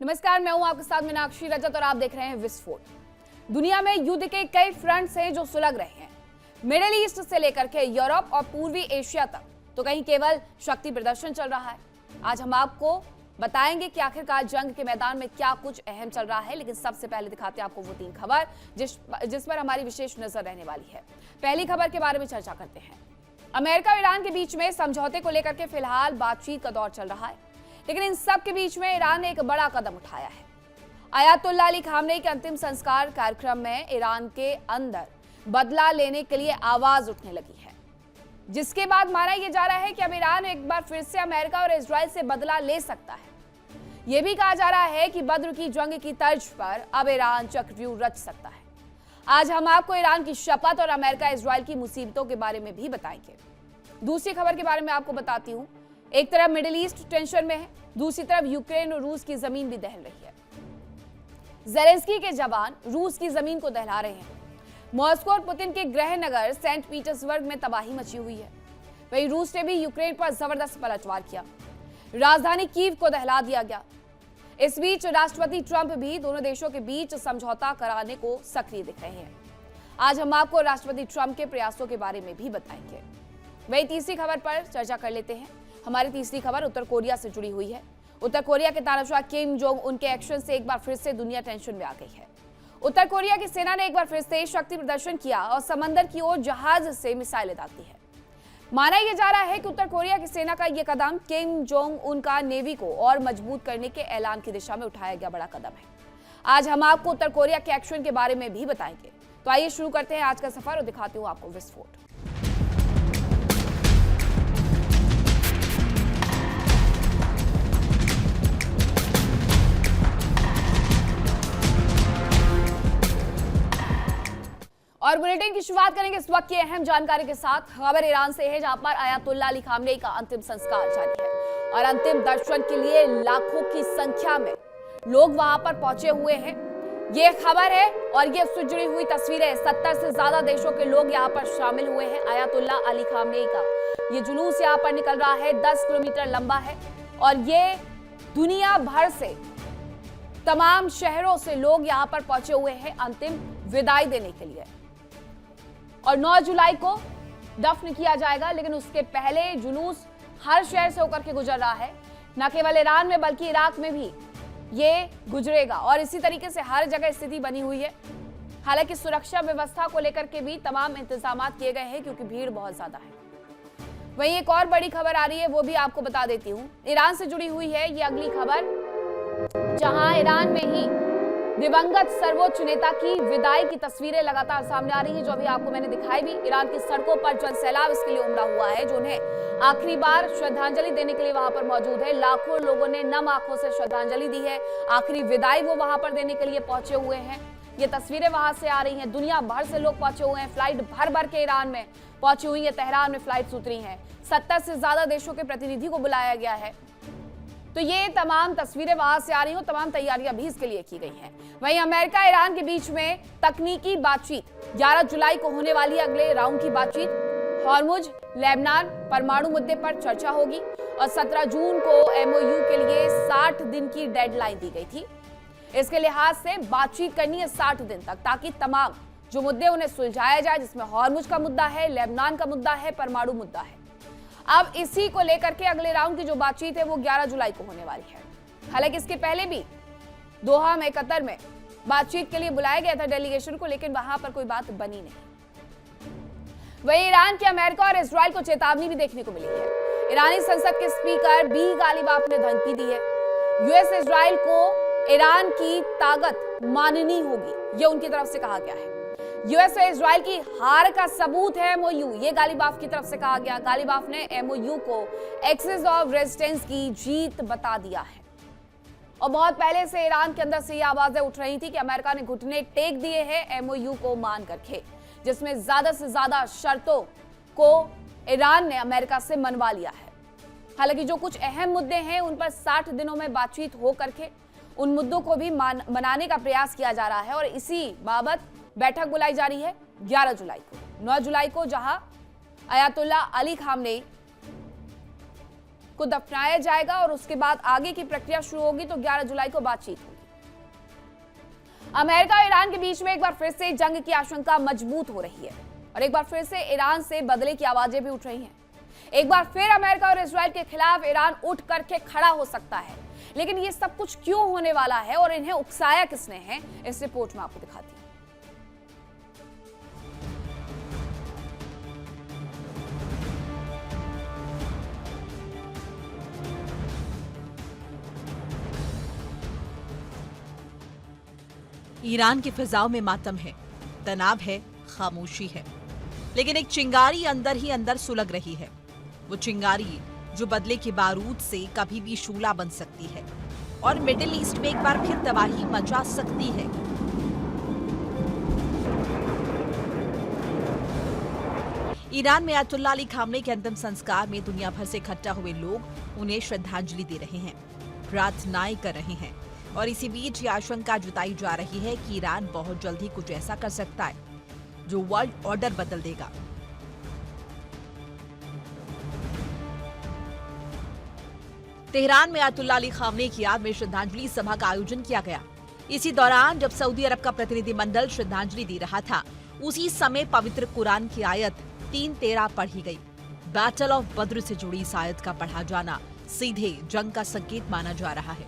नमस्कार, मैं हूं आपके साथ मीनाक्षी रजत और आप देख रहे हैं विस्फोट। दुनिया में युद्ध के कई फ्रंट्स हैं जो सुलग रहे हैं, मिडिल ईस्ट से लेकर के यूरोप और पूर्वी एशिया तक, तो कहीं केवल शक्ति प्रदर्शन चल रहा है। आज हम आपको बताएंगे कि आखिरकार जंग के मैदान में क्या कुछ अहम चल रहा है, लेकिन सबसे पहले दिखाते हैं आपको वो 3 खबर जिस पर हमारी विशेष नजर रहने वाली है। पहली खबर के बारे में चर्चा करते हैं। अमेरिका और ईरान के बीच में समझौते को लेकर के फिलहाल बातचीत का दौर चल रहा है, लेकिन इन सब के बीच में ईरान ने एक बड़ा कदम उठाया है। अयातुल्ला अली खामनेई के अंतिम संस्कार कार्यक्रम में ईरान के अंदर बदला लेने के लिए आवाज उठने लगी है, जिसके बाद माना यह जा रहा है कि अब ईरान एक बार फिर से अमेरिका और इजराइल से बदला ले सकता है। यह भी कहा जा रहा है कि बद्र की जंग की तर्ज पर अब ईरान चक्रव्यूह रच सकता है। आज हम आपको ईरान की शपथ और अमेरिका इजराइल की मुसीबतों के बारे में भी बताएंगे। दूसरी खबर के बारे में आपको बताती हूं। एक तरफ मिडिल ईस्ट टेंशन में है, दूसरी तरफ यूक्रेन और रूस की जमीन भी दहल रही है। ज़ेलेंस्की के जवान रूस की जमीन को दहला रहे हैं। मॉस्को और पुतिन के गृह नगर सेंट पीटर्सबर्ग में तबाही मची हुई है। वहीं रूस ने भी यूक्रेन पर जबरदस्त पलटवार किया, राजधानी कीव को दहला दिया गया। इस बीच राष्ट्रपति ट्रंप भी दोनों देशों के बीच समझौता कराने को सक्रिय दिख रहे हैं। आज हम आपको राष्ट्रपति ट्रंप के प्रयासों के बारे में भी बताएंगे। वहीं तीसरी खबर पर चर्चा कर लेते हैं। हमारी तीसरी खबर उत्तर कोरिया से जुड़ी हुई है। उत्तर कोरिया के तानाशाह किम जोंग उनके एक्शन से एक बार फिर से दुनिया टेंशन में आ गई है। उत्तर कोरिया की सेना ने एक बार फिर से शक्ति प्रदर्शन किया और समंदर की ओर जहाज से मिसाइलें दागती है। माना यह जा रहा है कि उत्तर कोरिया की सेना का यह कदम किम जोंग उनका नेवी को और मजबूत करने के ऐलान की दिशा में उठाया गया बड़ा कदम है। आज हम आपको उत्तर कोरिया के एक्शन के बारे में भी बताएंगे। तो आइए शुरू करते हैं आज का सफर और दिखाती हूँ आपको विस्फोट। और बुलेटिन की शुरुआत करेंगे इस वक्त की अहम जानकारी के साथ। खबर ईरान से है, जहां पर अयातुल्ला अली खामनेई का अंतिम संस्कार जारी है और अंतिम दर्शन के लिए लाखों की संख्या में लोग वहां पर पहुंचे हुए हैं। ये खबर है और ये उससे जुड़ी हुई तस्वीरें। 70 से ज्यादा देशों के लोग यहाँ पर शामिल हुए हैं। अयातुल्ला अली खामनेई का ये जुलूस यहाँ पर निकल रहा है, 10 किलोमीटर लंबा है और ये दुनिया भर से तमाम शहरों से लोग यहाँ पर पहुंचे हुए हैं अंतिम विदाई देने के लिए। और 9 जुलाई को दफन किया जाएगा, लेकिन उसके पहले जुलूस हर शहर से होकर के गुजर रहा है। न केवल ईरान में बल्कि इराक में भी ये गुजरेगा और इसी तरीके से हर जगह स्थिति बनी हुई है। हालांकि सुरक्षा व्यवस्था को लेकर के भी तमाम इंतजाम किए गए हैं, क्योंकि भीड़ बहुत ज्यादा है। वहीं एक और बड़ी खबर आ रही है, वो भी आपको बता देती हूँ। ईरान से जुड़ी हुई है ये अगली खबर, जहां ईरान में ही दिवंगत सर्वोच्च नेता की विदाई की तस्वीरें लगातार सामने आ रही हैं, जो अभी आपको मैंने दिखाई भी। ईरान की सड़कों पर जन सैलाब इसके लिए उमड़ा हुआ है, जो उन्हें आखिरी बार श्रद्धांजलि देने के लिए वहां पर मौजूद है। लाखों लोगों ने नम आंखों से श्रद्धांजलि दी है, आखिरी विदाई वो वहां पर देने के लिए पहुंचे हुए हैं। ये तस्वीरें वहां से आ रही हैं। दुनिया भर से लोग पहुंचे हुए हैं, फ्लाइट भर भर के ईरान में पहुंची हुई है। तेहरान में फ्लाइट उतरी हैं। 70 से ज्यादा देशों के प्रतिनिधि को बुलाया गया है। तो ये तमाम तस्वीरें वहां से आ रही हो, तमाम तैयारियां भी इसके लिए की गई हैं। वहीं अमेरिका ईरान के बीच में तकनीकी बातचीत 11 जुलाई को होने वाली अगले राउंड की बातचीत। हॉर्मुज, लेबनान परमाणु मुद्दे पर चर्चा होगी और 17 जून को एमओयू के लिए 60 दिन की डेडलाइन दी गई थी। इसके लिहाज से बातचीत करनी है 60 दिन तक, ताकि तमाम जो मुद्दे उन्हें सुलझाया जाए, जिसमें हॉर्मुज का मुद्दा है, लेबनान का मुद्दा है, परमाणु मुद्दा है। अब इसी को लेकर के अगले राउंड की जो बातचीत है वो 11 जुलाई को होने वाली है। हालांकि इसके पहले भी दोहा में, कतर में बातचीत के लिए बुलाया गया था डेलीगेशन को, लेकिन वहां पर कोई बात बनी नहीं। वहीं ईरान के अमेरिका और इजराइल को चेतावनी भी देखने को मिली है। ईरानी संसद के स्पीकर बी गालिबाफ ने धमकी दी है। यूएस इजराइल को ईरान की ताकत माननी होगी, ये उनकी तरफ से कहा गया है। यूएस और इजराइल की हार का सबूत है एमओयू, ये गालिबाफ की तरफ से कहा गया। गालिबाफ ने एमओयू को एक्सिस ऑफ रेजिस्टेंस की जीत बता दिया है। और बहुत पहले से ईरान के अंदर से ये आवाजें उठ रही थी कि अमेरिका ने घुटने टेक दिए हैं एमओयू को मान करके, जिसमें ज्यादा से ज्यादा शर्तों को ईरान ने अमेरिका से मनवा लिया है। हालांकि जो कुछ अहम मुद्दे हैं उन पर 60 दिनों में बातचीत हो करके उन मुद्दों को भी मनाने का प्रयास किया जा रहा है और इसी बाबत बैठक बुलाई जा रही है 11 जुलाई को। 9 जुलाई को जहां अयातुल्ला अली खामनेई को दफनाया जाएगा और उसके बाद आगे की प्रक्रिया शुरू होगी। तो 11 जुलाई को बातचीत होगी। अमेरिका और ईरान के बीच में एक बार फिर से जंग की आशंका मजबूत हो रही है और एक बार फिर से ईरान से बदले की आवाजें भी उठ रही हैं। एक बार फिर अमेरिका और इजराइल के खिलाफ ईरान उठ करके खड़ा हो सकता है। लेकिन ये सब कुछ क्यों होने वाला है और इन्हें उकसाया किसने है, इस रिपोर्ट में आपको दिखाती हूं। ईरान की फिजाओं में मातम है, तनाव है, खामोशी है, लेकिन एक चिंगारी अंदर ही अंदर सुलग रही है। वो चिंगारी जो बदले के बारूद से कभी भी शूला बन सकती है और मिडिल ईस्ट में एक बार फिर तबाही मचा सकती है। ईरान में आयतुल्लाह अली खामनेई के अंतिम संस्कार में दुनिया भर से इकट्ठा हुए लोग उन्हें श्रद्धांजलि दे रहे हैं, प्रार्थनाएं कर रहे हैं और इसी बीच ये आशंका जताई जा रही है कि ईरान बहुत जल्द ही कुछ ऐसा कर सकता है जो वर्ल्ड ऑर्डर बदल देगा। तेहरान में आयतुल्लाह अली खामनेई की याद में श्रद्धांजलि सभा का आयोजन किया गया। इसी दौरान जब सऊदी अरब का प्रतिनिधिमंडल श्रद्धांजलि दे रहा था, उसी समय पवित्र कुरान की आयत 3:13 पढ़ी गई। बैटल ऑफ बद्र से जुड़ी इस आयत का पढ़ा जाना सीधे जंग का संकेत माना जा रहा है।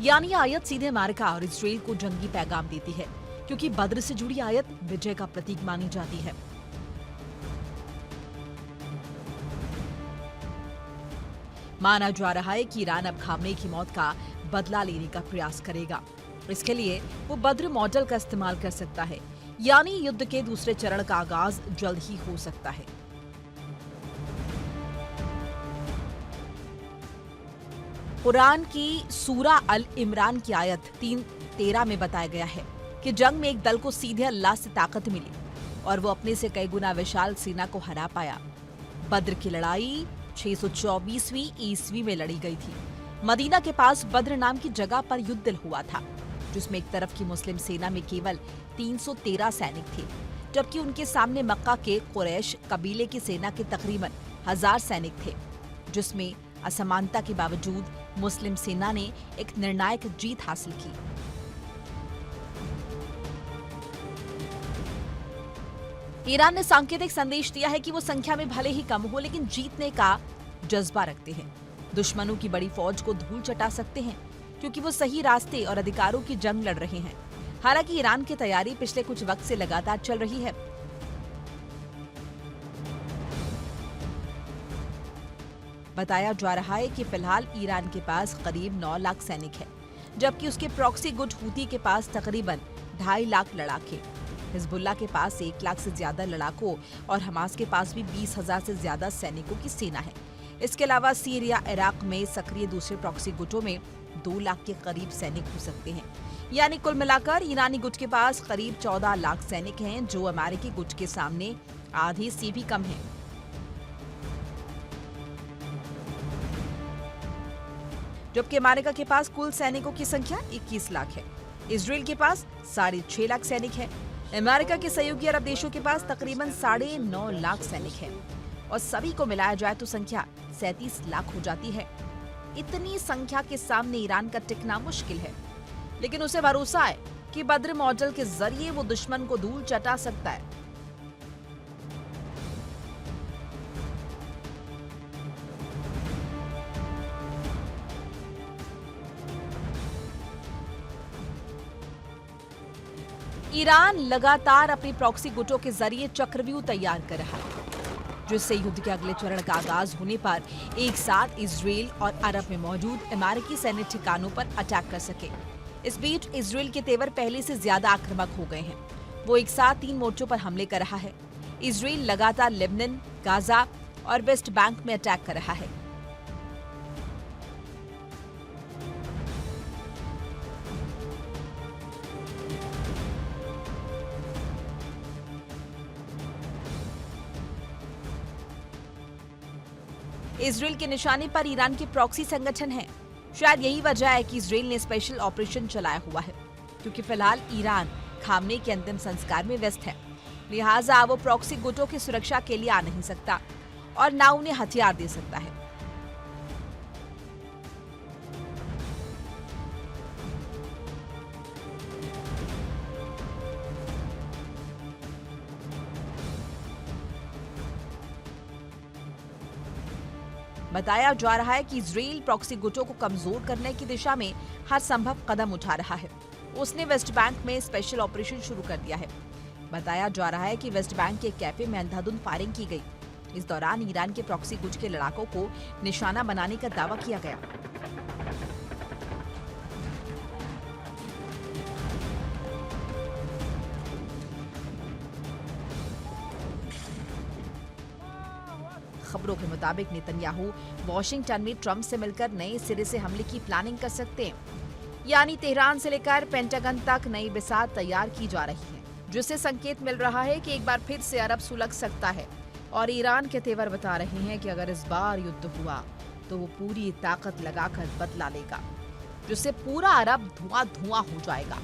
यानी आयत सीधे अमेरिका और इजराइल को जंगी पैगाम देती है, क्योंकि बद्र से जुड़ी आयत विजय का प्रतीक मानी जाती है। माना जा रहा है कि ईरान अब खामनेई की मौत का बदला लेने का प्रयास करेगा। इसके लिए वो बद्र मॉडल का इस्तेमाल कर सकता है, यानी युद्ध के दूसरे चरण का आगाज जल्द ही हो सकता है। कुरान की सूरा अल इमरान की आयत 3:13 में बताया गया है कि जंग में एक दल को सीधे अल्लाह से ताकत मिली और वो अपने से कई गुना विशाल सेना को हरा पाया। बद्र की लड़ाई 624वीं ईस्वी में लड़ी गई थी। मदीना के पास बद्र नाम की जगह पर युद्ध हुआ था, जिसमें एक तरफ की मुस्लिम सेना में केवल 313 सैनिक थे, जबकि उनके सामने मक्का के कुरैश कबीले की सेना के तकरीबन 1000 सैनिक थे, जिसमें असमानता के बावजूद मुस्लिम सेना ने एक निर्णायक जीत हासिल की। ईरान ने सांकेतिक संदेश दिया है कि वो संख्या में भले ही कम हो, लेकिन जीतने का जज्बा रखते हैं। दुश्मनों की बड़ी फौज को धूल चटा सकते हैं, क्योंकि वो सही रास्ते और अधिकारों की जंग लड़ रहे हैं। हालांकि ईरान की तैयारी पिछले कुछ वक्त से लगातार चल रही है। बताया जा रहा है कि फिलहाल ईरान के पास करीब 9 लाख सैनिक है, जबकि उसके प्रॉक्सी गुट हूती के पास तकरीबन 2.5 लाख लड़ाके, हिजबुल्लाह के पास 1 लाख से ज्यादा लड़ाकों और हमास के पास भी 20,000 से ज्यादा सैनिकों की सेना है। इसके अलावा सीरिया, इराक में सक्रिय दूसरे प्रॉक्सी गुटों में 2 लाख के करीब सैनिक हो सकते हैं। यानी कुल मिलाकर ईरानी गुट के पास करीब 14 लाख सैनिक हैं, जो अमेरिकी गुट के सामने आधे से भी कम हैं। जबकि अमेरिका के पास कुल सैनिकों की संख्या 21 लाख है। इजराइल के पास 6.5 लाख सैनिक है। अमेरिका के सहयोगी अरब देशों के पास तकरीबन 9.5 लाख सैनिक है और सभी को मिलाया जाए तो संख्या 37 लाख हो जाती है। इतनी संख्या के सामने ईरान का टिकना मुश्किल है, लेकिन उसे भरोसा है कि बद्र मॉडल के जरिए वो दुश्मन को धूल चटा सकता है। ईरान लगातार अपनी प्रॉक्सी गुटों के जरिए चक्रव्यूह तैयार कर रहा है, जिससे युद्ध के अगले चरण का आगाज होने पर एक साथ इजराइल और अरब में मौजूद अमेरिकी सैन्य ठिकानों पर अटैक कर सके। इस बीच इजराइल के तेवर पहले से ज्यादा आक्रामक हो गए हैं। वो एक साथ 3 मोर्चों पर हमले कर रहा है। इजराइल लगातार लेबनान, गाजा और वेस्ट बैंक में अटैक कर रहा है। इजराइल के निशाने पर ईरान के प्रॉक्सी संगठन हैं। शायद यही वजह है कि इजराइल ने स्पेशल ऑपरेशन चलाया हुआ है, क्योंकि फिलहाल ईरान खामनेई के अंतिम संस्कार में व्यस्त है। लिहाजा वो प्रॉक्सी गुटों की सुरक्षा के लिए आ नहीं सकता और ना उन्हें हथियार दे सकता है। बताया जा रहा है कि इजराइल प्रॉक्सी गुटों को कमजोर करने की दिशा में हर संभव कदम उठा रहा है। उसने वेस्ट बैंक में स्पेशल ऑपरेशन शुरू कर दिया है। बताया जा रहा है कि वेस्ट बैंक के कैफे में अंधाधुंध फायरिंग की गई। इस दौरान ईरान के प्रॉक्सी गुट के लड़ाकों को निशाना बनाने का दावा किया गया। खबरों के मुताबिक नेतन्याहू वॉशिंगटन में ट्रंप से मिलकर नए सिरे से हमले की प्लानिंग कर सकते हैं, यानी तेहरान से लेकर पेंटागन तक नई बिसात तैयार की जा रही है, जिससे संकेत मिल रहा है कि एक बार फिर से अरब सुलग सकता है। और ईरान के तेवर बता रहे हैं कि अगर इस बार युद्ध हुआ तो वो पूरी ताकत लगाकर बदला लेगा, जिससे पूरा अरब धुआं धुआं हो जाएगा।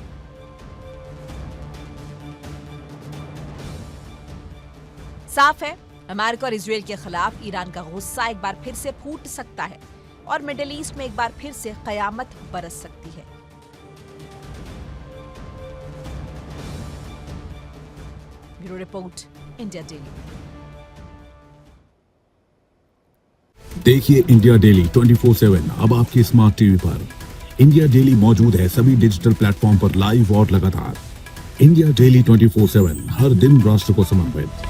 साफ है, अमेरिका और इजराइल के खिलाफ ईरान का गुस्सा एक बार फिर से फूट सकता है और मिडिल ईस्ट में एक बार फिर से कयामत बरस सकती है। Bureau report, India daily. देखिए इंडिया डेली 24/7 अब आपके स्मार्ट टीवी पर। इंडिया डेली मौजूद है सभी डिजिटल प्लेटफॉर्म पर लाइव और लगातार। इंडिया डेली 24/7 हर दिन राष्ट्र को समर्पित।